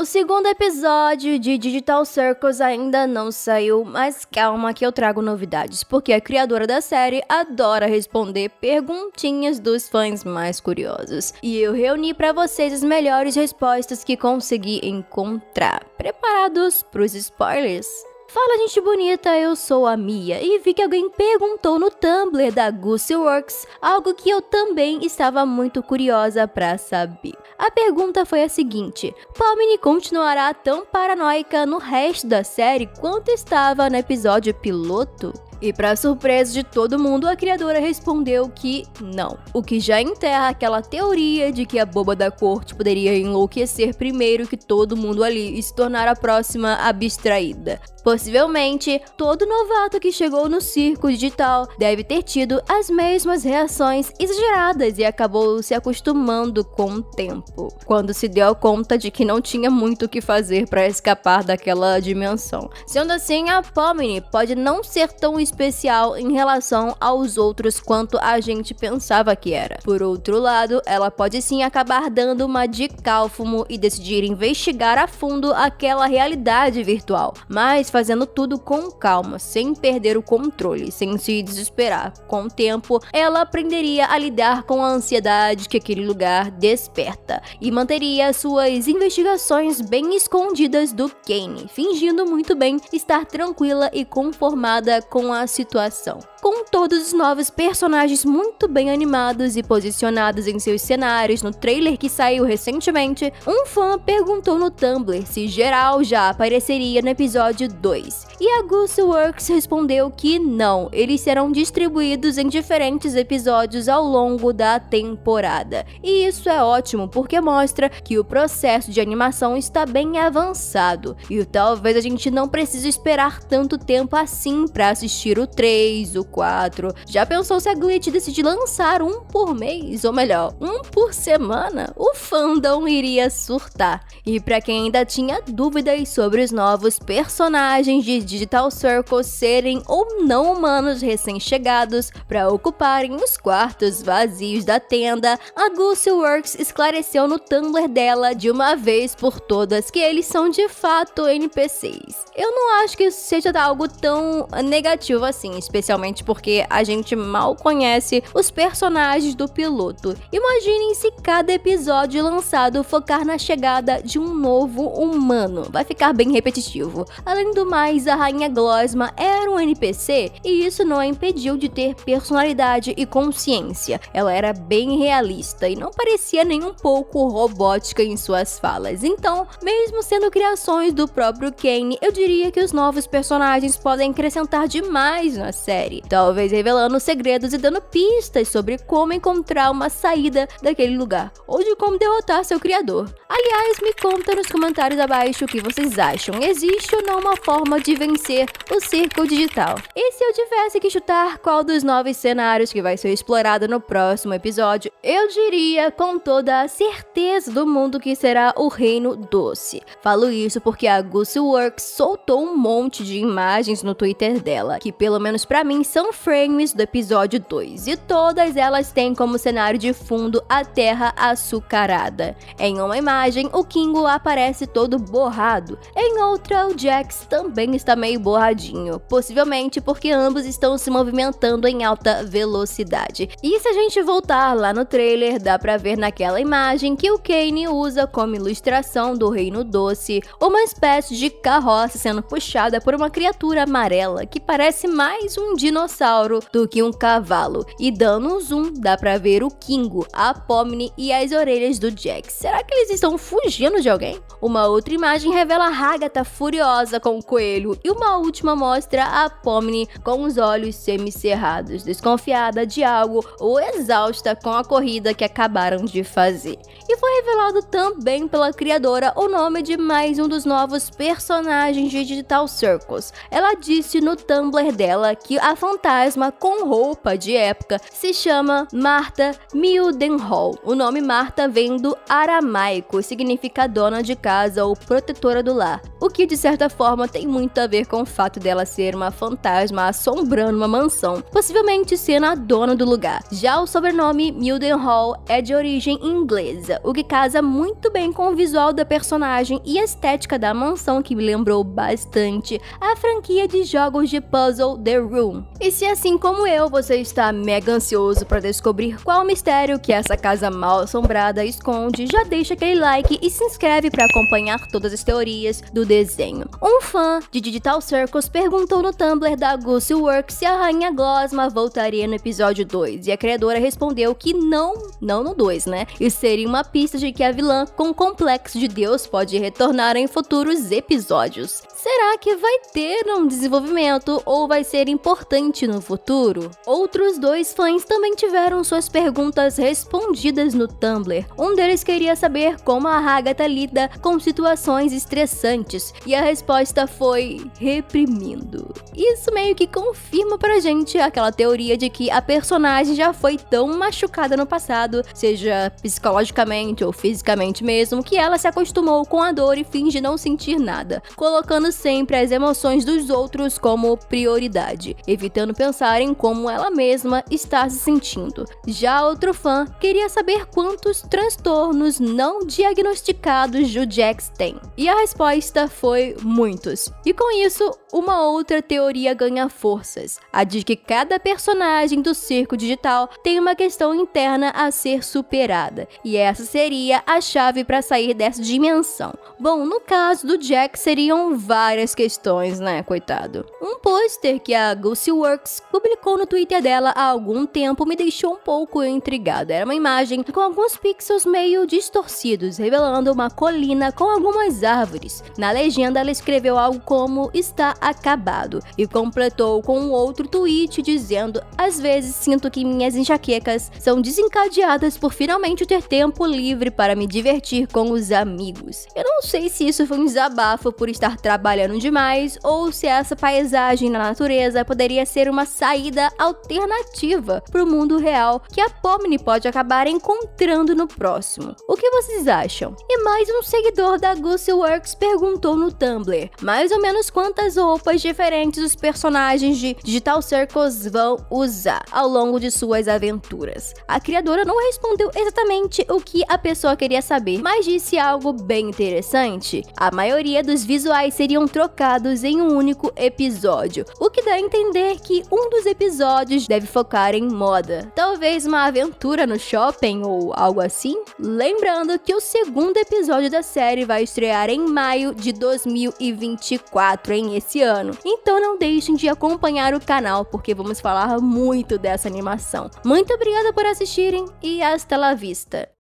O segundo episódio de Digital Circus ainda não saiu, mas calma que eu trago novidades, porque a criadora da série adora responder perguntinhas dos fãs mais curiosos. E eu reuni pra vocês as melhores respostas que consegui encontrar. Preparados pros spoilers? Fala, gente bonita, eu sou a Mia e vi que alguém perguntou no Tumblr da Goose Works algo que eu também estava muito curiosa pra saber. A pergunta foi a seguinte: Pomni continuará tão paranoica no resto da série quanto estava no episódio piloto? E pra surpresa de todo mundo, a criadora respondeu que não. O que já enterra aquela teoria de que a boba da corte poderia enlouquecer primeiro que todo mundo ali e se tornar a próxima abstraída. Possivelmente, todo novato que chegou no circo digital deve ter tido as mesmas reações exageradas e acabou se acostumando com o tempo, quando se deu conta de que não tinha muito o que fazer para escapar daquela dimensão. Sendo assim, a Pomni pode não ser tão especial em relação aos outros quanto a gente pensava que era. Por outro lado, ela pode sim acabar dando uma de cálfumo e decidir investigar a fundo aquela realidade virtual, mas fazendo tudo com calma, sem perder o controle, sem se desesperar. Com o tempo, ela aprenderia a lidar com a ansiedade que aquele lugar desperta e manteria suas investigações bem escondidas do Kane, fingindo muito bem estar tranquila e conformada com a situação. Com todos os novos personagens muito bem animados e posicionados em seus cenários no trailer que saiu recentemente, um fã perguntou no Tumblr se geral já apareceria no episódio 2. E a Goose Works respondeu que não, eles serão distribuídos em diferentes episódios ao longo da temporada. E isso é ótimo porque mostra que o processo de animação está bem avançado e talvez a gente não precise esperar tanto tempo assim para assistir o 3, o 4. Já pensou se a Glitch decidir lançar um por mês, ou melhor, um por semana? O fandom iria surtar. E para quem ainda tinha dúvidas sobre os novos personagens de Digital Circus serem ou não humanos recém-chegados para ocuparem os quartos vazios da tenda, a Goose Works esclareceu no Tumblr dela de uma vez por todas que eles são de fato NPCs. Eu não acho que isso seja algo tão negativo assim, especialmente porque a gente mal conhece os personagens do piloto. Imaginem se cada episódio lançado focar na chegada de um novo humano. Vai ficar bem repetitivo. Além do mais, a Rainha Glosma era um NPC e isso não a impediu de ter personalidade e consciência. Ela era bem realista e não parecia nem um pouco robótica em suas falas. Então, mesmo sendo criações do próprio Kane, eu diria que os novos personagens podem acrescentar demais na série, talvez revelando segredos e dando pistas sobre como encontrar uma saída daquele lugar, ou de como derrotar seu criador. Aliás, me conta nos comentários abaixo o que vocês acham. Existe ou não uma forma de vencer o circo digital? E se eu tivesse que chutar qual dos 9 cenários que vai ser explorado no próximo episódio, eu diria com toda a certeza do mundo que será o Reino Doce. Falo isso porque a Goose Works soltou um monte de imagens no Twitter dela, que pelo menos pra mim são frames do episódio 2, e todas elas têm como cenário de fundo a Terra Açucarada. Em uma imagem, o Kingo aparece todo borrado, em outra, o Jax também está meio borradinho, possivelmente porque ambos estão se movimentando em alta velocidade. E se a gente voltar lá no trailer, dá pra ver naquela imagem que o Kane usa como ilustração do Reino Doce uma espécie de carroça sendo puxada por uma criatura amarela que parece mais um dinossauro do que um cavalo. E dando um zoom, dá pra ver o Kingo, a Pomni e as orelhas do Jax. Será que eles estão fugindo de alguém? Uma outra imagem revela a Agatha furiosa com o coelho e uma última mostra a Pomni com os olhos semicerrados, desconfiada de algo ou exausta com a corrida que acabaram de fazer. E foi revelado também pela criadora o nome de mais um dos novos personagens de Digital Circus. Ela disse no Tumblr dela que a fanbase fantasma com roupa de época se chama Martha Mildenhall. O nome Martha vem do aramaico e significa dona de casa ou protetora do lar, o que de certa forma tem muito a ver com o fato dela ser uma fantasma assombrando uma mansão, possivelmente sendo a dona do lugar. Já o sobrenome Mildenhall é de origem inglesa, o que casa muito bem com o visual da personagem e a estética da mansão, que me lembrou bastante a franquia de jogos de puzzle The Room. E se assim como eu, você está mega ansioso para descobrir qual o mistério que essa casa mal assombrada esconde, já deixa aquele like e se inscreve para acompanhar todas as teorias do desenho. Um fã de Digital Circus perguntou no Tumblr da Gussie Works se a Rainha Gosma voltaria no episódio 2, e a criadora respondeu que não no 2, né? Isso seria uma pista de que a vilã com complexo de Deus pode retornar em futuros episódios. Será que vai ter um desenvolvimento ou vai ser importante no futuro? Outros dois fãs também tiveram suas perguntas respondidas no Tumblr. Um deles queria saber como a Agatha lida com situações estressantes e a resposta foi reprimindo. Isso meio que confirma pra gente aquela teoria de que a personagem já foi tão machucada no passado, seja psicologicamente ou fisicamente mesmo, que ela se acostumou com a dor e finge não sentir nada, colocando sempre as emoções dos outros como prioridade, evitando pensar em como ela mesma está se sentindo. Já outro fã queria saber quantos transtornos não diagnosticados o Jax tem, e a resposta foi muitos. E com isso, uma outra teoria ganha forças, a de que cada personagem do circo digital tem uma questão interna a ser superada, e essa seria a chave para sair dessa dimensão. Bom, no caso do Jax seriam várias questões, né, coitado. Um pôster que a Gussie Works publicou no Twitter dela há algum tempo me deixou um pouco intrigada. Era uma imagem com alguns pixels meio distorcidos, revelando uma colina com algumas árvores. Na legenda ela escreveu algo como "está acabado" e completou com um outro tweet dizendo: "Às vezes sinto que minhas enxaquecas são desencadeadas por finalmente ter tempo livre para me divertir com os amigos." Eu não sei se isso foi um desabafo por estar trabalhando demais ou se essa paisagem na natureza poderia ser uma saída alternativa para o mundo real que a Pomni pode acabar encontrando no próximo. O que vocês acham? E mais um seguidor da Gussie Works perguntou no Tumblr mais ou menos quantas roupas diferentes os personagens de Digital Circus vão usar ao longo de suas aventuras. A criadora não respondeu exatamente o que a pessoa queria saber, mas disse algo bem interessante. A maioria dos visuais seriam trocados em um único episódio, o que dá a entender que um dos episódios deve focar em moda. Talvez uma aventura no shopping ou algo assim? Lembrando que o segundo episódio da série vai estrear em maio de 2024, esse ano. Então não deixem de acompanhar o canal, porque vamos falar muito dessa animação. Muito obrigada por assistirem e hasta la vista!